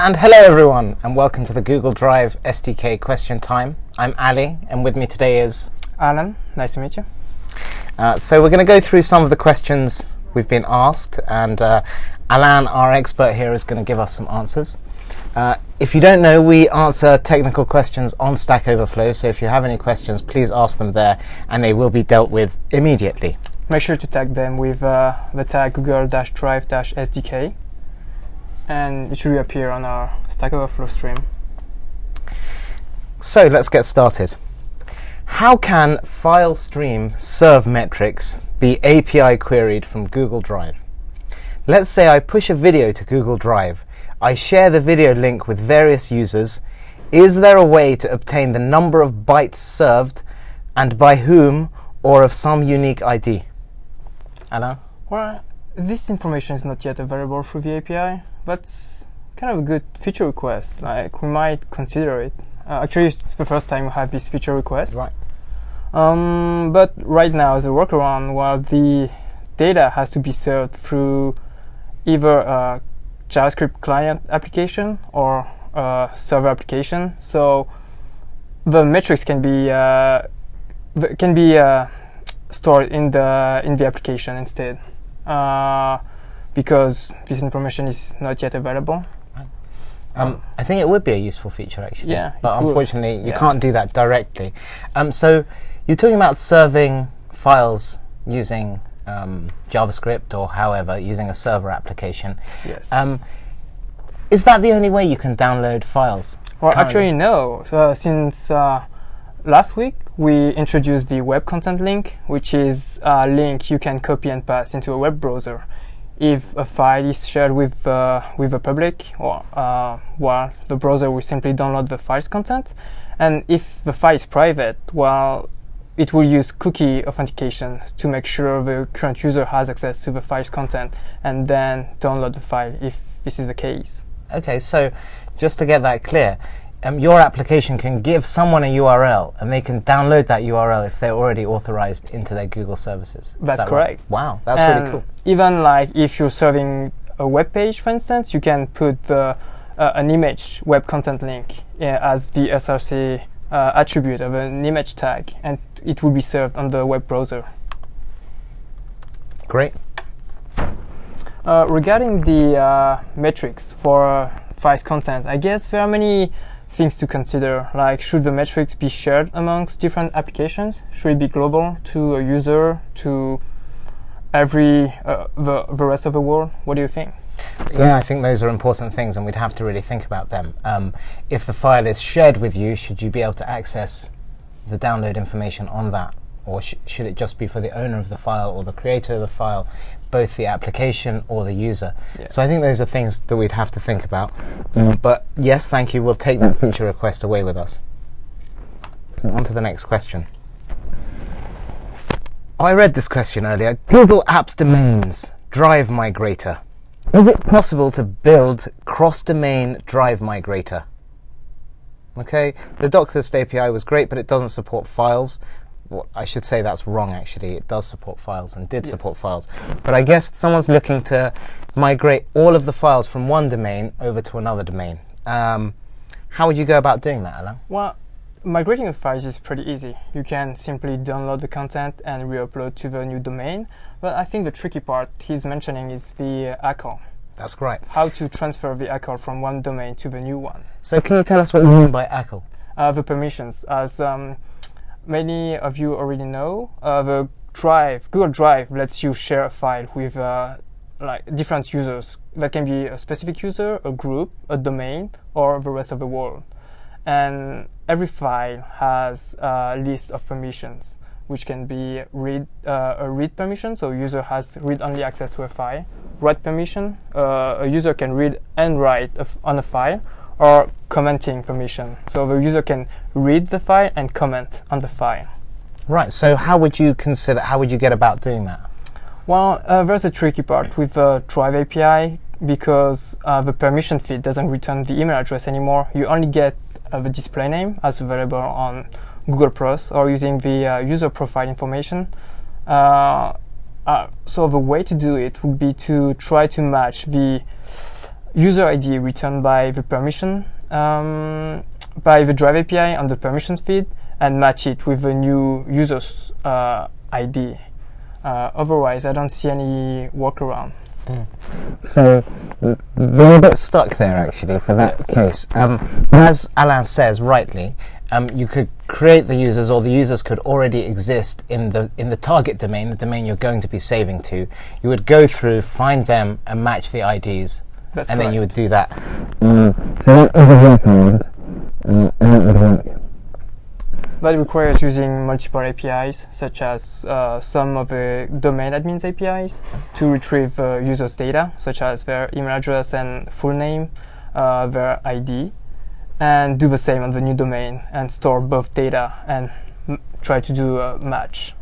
And hello everyone, and welcome to the Google Drive SDK question time. I'm Ali, and with me today is Alan. Nice to meet you. So we're going to go through some of the questions we've been asked, and Alan, our expert here, is going to give us some answers. If you don't know, we answer technical questions on Stack Overflow, so if you have any questions, please ask them there, and they will be dealt with immediately. Make sure to tag them with the tag Google-Drive-SDK, and it should appear on our Stack Overflow stream. So let's get started. How can file stream serve metrics be API queried from Google Drive? Let's say I push a video to Google Drive. I share the video link with various users. Is there a way to obtain the number of bytes served and by whom, or of some unique ID? Alain? Well, this information is not yet available through the API, but it's kind of a good feature request. Like, we might consider it. Actually, it's the first time we have this feature request. Right. But right now, as a workaround, well, the data has to be served through either a JavaScript client application or a server application. So the metrics can be stored in the application instead, because this information is not yet available. I think it would be a useful feature actually, yeah, but unfortunately you can't do that directly. So you're talking about serving files using JavaScript or however, using a server application. Yes. Is that the only way you can download files? Well, actually no. So since last week we introduced the web content link, which is a link you can copy and paste into a web browser. If a file is shared with the public, or well, the browser will simply download the file's content. And if the file is private, well, it will use cookie authentication to make sure the current user has access to the file's content, and then download the file if this is the case. Okay, so just to get that clear, your application can give someone a URL, and they can download that URL if they're already authorized into their Google services. That's correct. Right? Wow, that's really cool. Even like if you're serving a web page, for instance, you can put an image web content link as the SRC attribute of an image tag, and it will be served on the web browser. Great. Regarding the metrics for files content, I guess there are many things to consider. Like, should the metrics be shared amongst different applications? Should it be global to a user, to the rest of the world? What do you think? Yeah, I think those are important things, and we'd have to really think about them. If the file is shared with you, should you be able to access the download information on that? Or should it just be for the owner of the file or the creator of the file, both the application or the user? Yeah. So I think those are things that we'd have to think about. But yes, thank you. We'll take that feature request away with us. So on to the next question. Oh, I read this question earlier. Google Apps Domains Drive Migrator. Is it possible to build cross-domain Drive Migrator? Okay, the Docklist API was great, but it doesn't support files. Well, I should say that's wrong, actually. It does support files and did support files. But I guess someone's looking to migrate all of the files from one domain over to another domain. How would you go about doing that, Alain? Well, migrating the files is pretty easy. You can simply download the content and re-upload to the new domain. But I think the tricky part he's mentioning is the ACL. That's right. How to transfer the ACL from one domain to the new one. So can you tell us what you mean by ACL? The permissions. As many of you already know, the Google Drive lets you share a file with like different users. That can be a specific user, a group, a domain, or the rest of the world. And every file has a list of permissions, which can be a read permission, so a user has read-only access to a file. Write permission, a user can read and write on a file, or commenting permission, so the user can read the file and comment on the file. Right, so how would you get about doing that? Well, there's a tricky part with the Drive API, because the permission feed doesn't return the email address anymore. You only get the display name as available on Google Plus or using the user profile information. So the way to do it would be to try to match the user ID returned by the permission, by the Drive API on the permissions feed, and match it with the new user's ID. Otherwise, I don't see any workaround. So we're a bit stuck there actually for that case. As Alain says rightly, you could create the users, or the users could already exist in the target domain, the domain you're going to be saving to. You would go through, find them, and match the IDs. That's and correct. then you would do that. So that is a workaround, and that would work. That requires using multiple APIs, such as some of the domain admins APIs, to retrieve users' data, such as their email address and full name, their ID, and do the same on the new domain and store both data and try to do a match.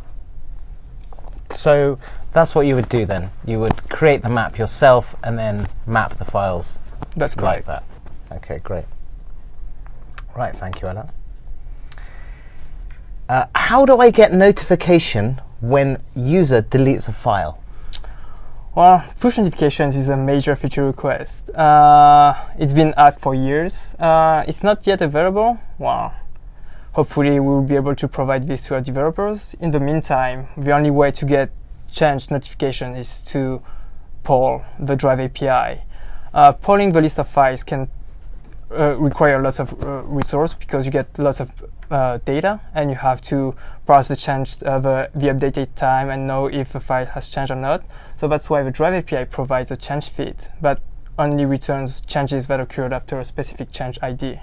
So that's what you would do then. You would create the map yourself and then map the files. That's like correct. that. Okay, great. Right, thank you, Alain. How do I get notification when user deletes a file? Well, push notifications is a major feature request. It's been asked for years. It's not yet available. Well, hopefully we will be able to provide this to our developers. In the meantime, the only way to get change notification is to poll the Drive API. Polling the list of files can require lots of resource, because you get lots of data, and you have to parse the change, the updated time, and know if a file has changed or not. So that's why the Drive API provides a change feed, but only returns changes that occurred after a specific change ID.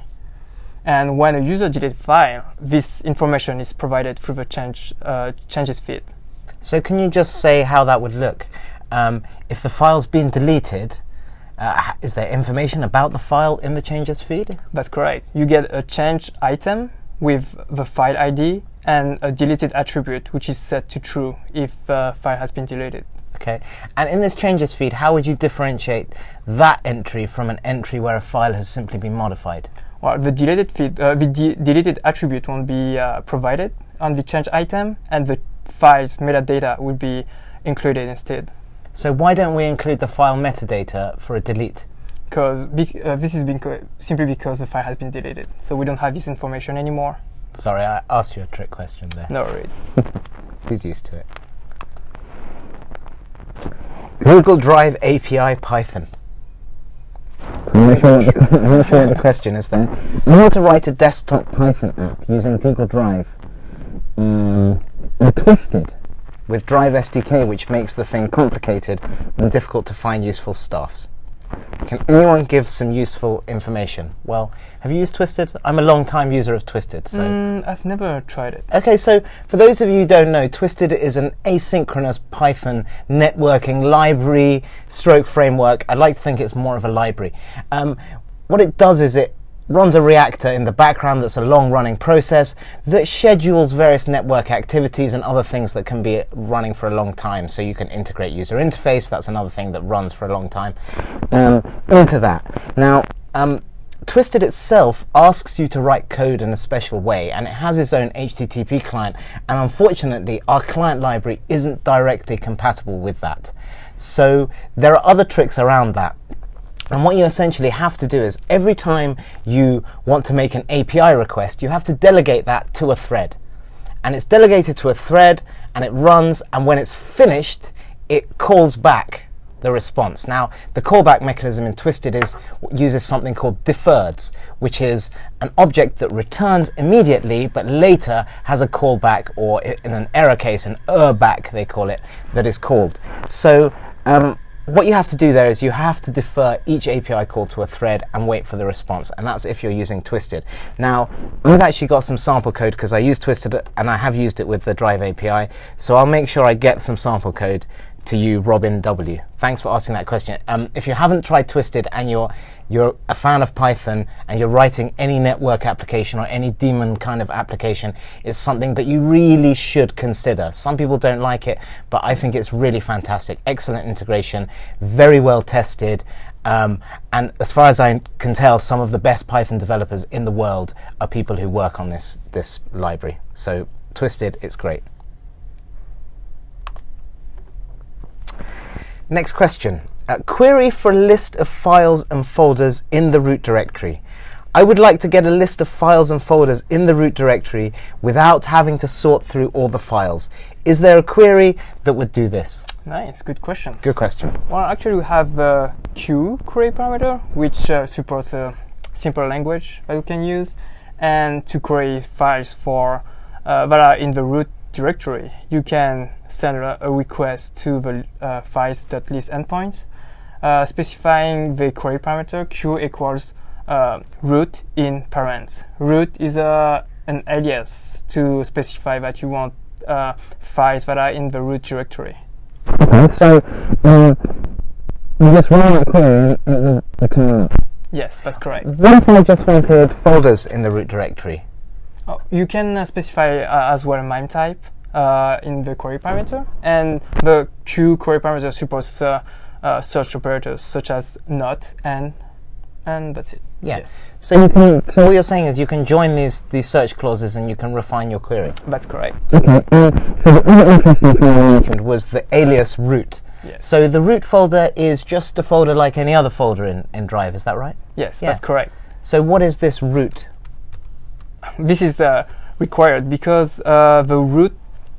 And when a user deletes a file, this information is provided through the changes feed. So can you just say how that would look? If the file's been deleted, is there information about the file in the changes feed? That's correct. You get a change item with the file ID and a deleted attribute, which is set to true if the file has been deleted. Okay. And in this changes feed, how would you differentiate that entry from an entry where a file has simply been modified? Well, the deleted feed, deleted attribute won't be provided on the change item, and the file's metadata will be included instead. So why don't we include the file metadata for a delete? Because this is simply because the file has been deleted, so we don't have this information anymore. Sorry, I asked you a trick question there. No worries. He's used to it. Google Drive API Python. I'm not sure what The question is there. I want to write a desktop Python app using Google Drive. I'm twisted. With Drive SDK, which makes the thing complicated and difficult to find useful stuffs. Can anyone give some useful information? Well, have you used Twisted? I'm a long-time user of Twisted, so... I've never tried it. Okay, so for those of you who don't know, Twisted is an asynchronous Python networking library stroke framework. I like to think it's more of a library. What it does is it runs a reactor in the background that's a long-running process that schedules various network activities and other things that can be running for a long time. So you can integrate user interface, that's another thing that runs for a long time, into that. Now, Twisted itself asks you to write code in a special way, and it has its own HTTP client, and unfortunately our client library isn't directly compatible with that. So there are other tricks around that. And what you essentially have to do is every time you want to make an API request, you have to delegate that to a thread. And it's delegated to a thread, and it runs, and when it's finished, it calls back the response. Now, the callback mechanism in Twisted uses something called deferreds, which is an object that returns immediately, but later has a callback, or in an error case, an back they call it, that is called. So, what you have to do there is you have to defer each API call to a thread and wait for the response, and that's if you're using Twisted. Now, I've actually got some sample code because I use Twisted and I have used it with the Drive API, so I'll make sure I get some sample code to you, Robin W. Thanks for asking that question. If you haven't tried Twisted and you're a fan of Python and you're writing any network application or any daemon kind of application, it's something that you really should consider. Some people don't like it, but I think it's really fantastic. Excellent integration, very well tested, and as far as I can tell, some of the best Python developers in the world are people who work on this library. So Twisted, it's great. Next question. Query for a list of files and folders in the root directory. I would like to get a list of files and folders in the root directory without having to sort through all the files. Is there a query that would do this? Nice, good question. Good question. Well, actually, we have a Q query parameter, which supports a simple language that we can use, and to query files for that are in the root directory. You can send a request to the files.list endpoint, specifying the query parameter Q equals root in parents. Root is an alias to specify that you want files that are in the root directory. Okay, so you just run that query and it will return that. Yes, that's correct. What if I just wanted Folders in the root directory. Oh, you can specify as well MIME type in the query parameter, and the Q query parameter supports search operators such as not and that's it. Yeah. Yes. So you can. So what you're saying is you can join these search clauses and you can refine your query. That's correct. Okay, so the other interesting thing I mentioned Was the alias root. Yes. So the root folder is just a folder like any other folder in Drive. Is that right? Yes, Yeah. that's correct. So what is this root? This is required because the root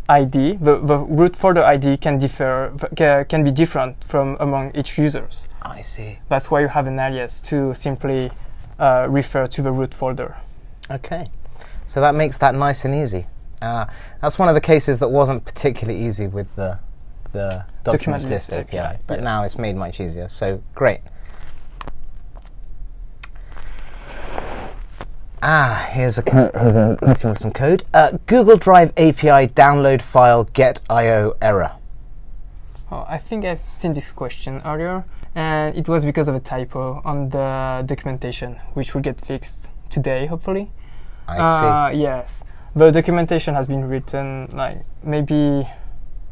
ID, the root folder ID can be different from among each users. I see. That's why you have an alias to simply refer to the root folder. Okay. So that makes that nice and easy. That's one of the cases that wasn't particularly easy with the Documents List API, but yes. now it's made much easier. So great. Here's a question with some code. Google Drive API download file get IO error. Oh, I think I've seen this question earlier, and it was because of a typo on the documentation, which will get fixed today, hopefully. I see. Yes, the documentation has been written like maybe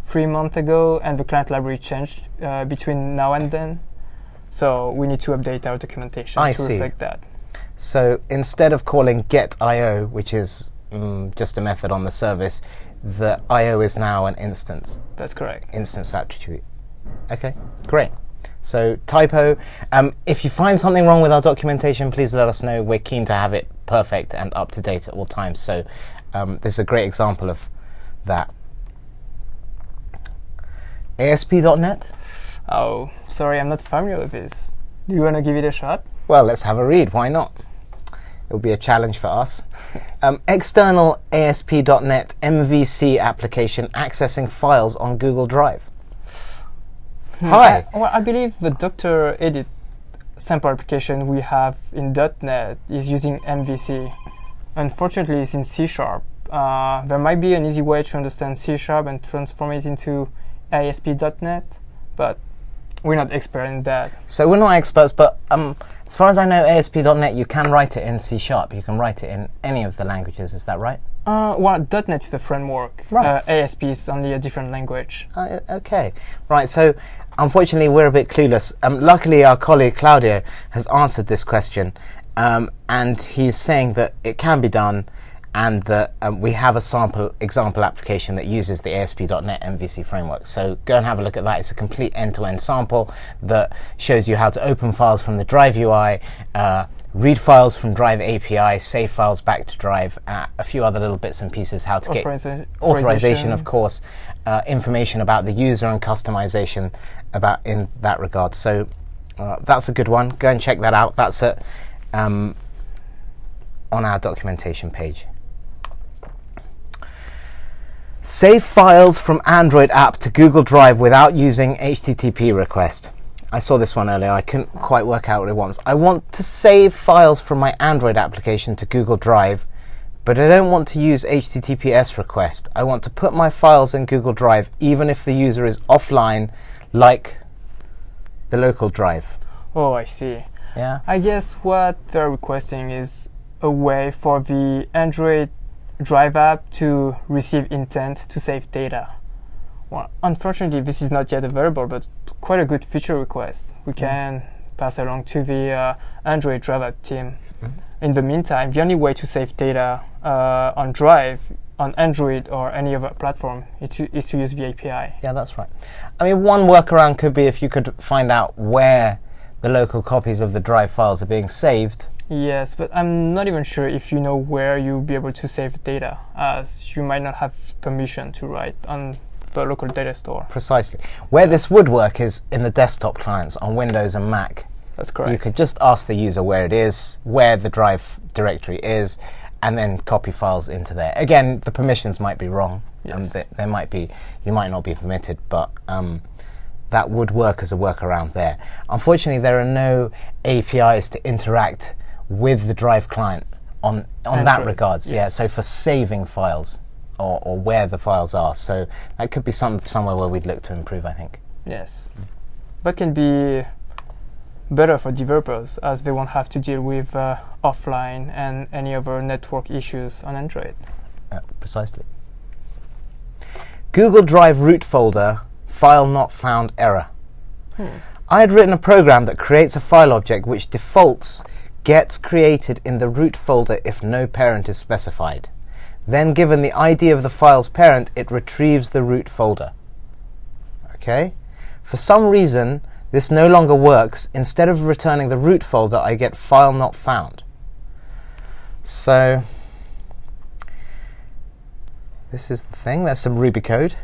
3 months ago, and the client library changed between now and then. So we need to update our documentation to reflect that. So instead of calling get.io, which is just a method on the service, the IO is now an instance. That's correct. Instance attribute. Okay, great. So typo. If you find something wrong with our documentation, please let us know. We're keen to have it perfect and up to date at all times. So this is a great example of that. ASP.NET? Oh, sorry, I'm not familiar with this. Do you want to give it a shot? Well, let's have a read. Why not? It'll be a challenge for us. External ASP.NET MVC application accessing files on Google Drive. Hi. I believe the Dr. Edit sample application we have in .NET is using MVC. Unfortunately, it's in C#. There might be an easy way to understand C# and transform it into ASP.NET, but we're not expert in that. So we're not experts, but as far as I know, ASP.NET, you can write it in C#. You can write it in any of the languages. Is that right? Well, .NET is the framework. Right. ASP is only a different language. Okay. Right. So unfortunately, we're a bit clueless. Luckily, our colleague Claudio has answered this question, and he's saying that it can be done, and that we have a example application that uses the ASP.NET MVC framework. So go and have a look at that. It's a complete end-to-end sample that shows you how to open files from the Drive UI, read files from Drive API, save files back to Drive, a few other little bits and pieces, how to get authorization, of course, information about the user and customization in that regard. So that's a good one. Go and check that out. That's on our documentation page. Save files from Android app to Google Drive without using HTTP request. I saw this one earlier. I couldn't quite work out what it wants. I want to save files from my Android application to Google Drive, but I don't want to use HTTPS request. I want to put my files in Google Drive even if the user is offline, like the local drive. Oh, I see. Yeah. I guess what they're requesting is a way for the Android Drive app to receive intent to save data. Well, unfortunately, this is not yet available, but quite a good feature request. We can pass along to the Android Drive app team. In the meantime, the only way to save data on Drive on Android or any other platform is to use the API. Yeah, that's right. I mean, one workaround could be if you could find out where the local copies of the drive files are being saved. Yes, but I'm not even sure if you know where you'll be able to save data, as you might not have permission to write on the local data store. Precisely. Where this would work is in the desktop clients on Windows and Mac. That's correct. You could just ask the user where it is, where the drive directory is, and then copy files into there. Again, the permissions might be wrong. Yes. There might be, you might not be permitted, but that would work as a workaround there. Unfortunately, there are no APIs to interact with the drive client on that regards. Yeah. So for saving files or where the files are. So that could be somewhere where we'd look to improve, I think. Yes. That can be better for developers, as they won't have to deal with offline and any other network issues on Android. Precisely. Google Drive root folder, file not found error. I had written a program that creates a file object which defaults gets created in the root folder if no parent is specified. Then, given the ID of the file's parent, it retrieves the root folder. Okay? For some reason, this no longer works. Instead of returning the root folder, I get file not found. So, this is the thing. There's some Ruby code.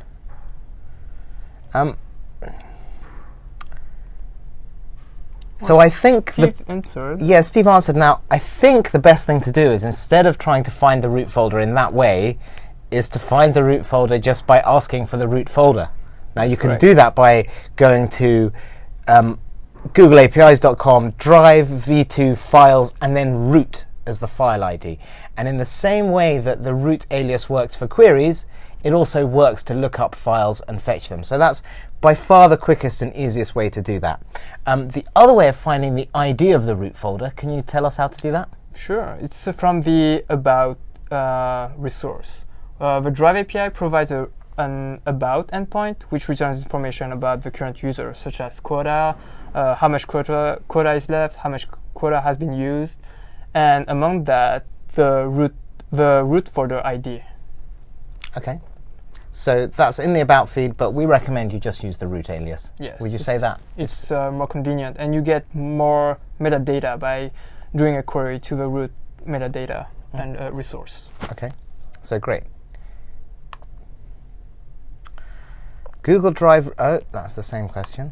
So I think Steve answered. Yeah, Steve answered. Now, I think the best thing to do is, instead of trying to find the root folder in that way, is to find the root folder just by asking for the root folder. Now, you can do that by going to googleapis.com, drive v2 files, and then root as the file ID. And in the same way that the root alias works for queries, it also works to look up files and fetch them. So that's by far the quickest and easiest way to do that. The other way of finding the ID of the root folder, can you tell us how to do that? Sure. It's from the About resource. The Drive API provides an About endpoint, which returns information about the current user, such as quota, how much quota is left, how much quota has been used, and among that, the root folder ID. Okay. So that's in the About feed, but we recommend you just use the root alias. Yes. Would you say that? It's more convenient, and you get more metadata by doing a query to the root metadata and resource. Okay. So great. Google Drive, oh, that's the same question.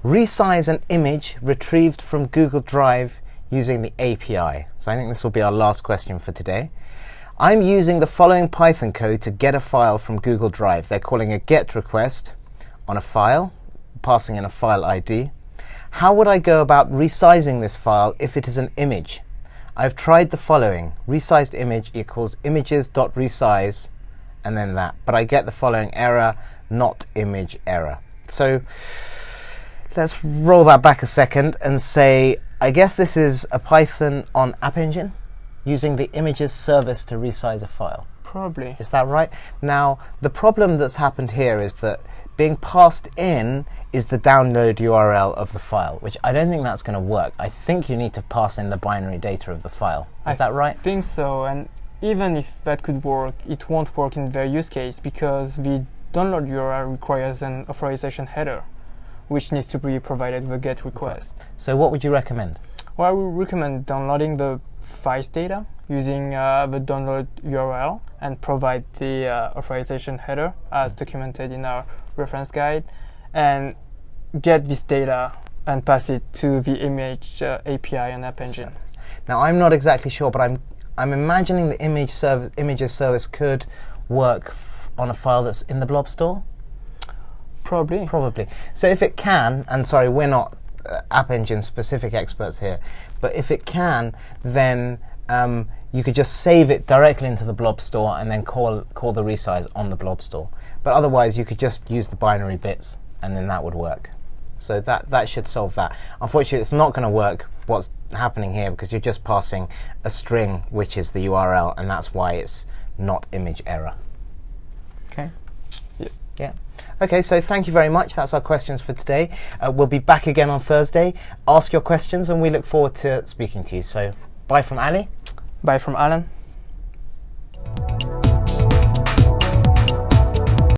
Resize an image retrieved from Google Drive using the API. So I think this will be our last question for today. I'm using the following Python code to get a file from Google Drive. They're calling a GET request on a file, passing in a file ID. How would I go about resizing this file if it is an image? I've tried the following. Resized image equals images.resize, and then that. But I get the following error, not image error. So let's roll that back a second and say, I guess this is a Python on App Engine, using the images service to resize a file. Probably. Is that right? Now, the problem that's happened here is that being passed in is the download URL of the file, which I don't think that's going to work. I think you need to pass in the binary data of the file. Is that right? I think so, and even if that could work, it won't work in their use case because the download URL requires an authorization header, which needs to be provided with a GET request. So what would you recommend? Well, I would recommend downloading the files data using the download URL and provide the authorization header as documented in our reference guide, and get this data and pass it to the image API and App Engine. Now, I'm not exactly sure, but I'm imagining the images service could work on a file that's in the blob store. Probably. So if it can, and sorry, we're not App Engine specific experts here, but if it can, then you could just save it directly into the blob store and then call the resize on the blob store. But otherwise, you could just use the binary bits, and then that would work. So that should solve that. Unfortunately, it's not going to work what's happening here because you're just passing a string, which is the URL, and that's why it's not image error. Okay? Yeah. Okay, so thank you very much. That's our questions for today. We'll be back again on Thursday. Ask your questions, and we look forward to speaking to you. So bye from Ali. Bye from Alan.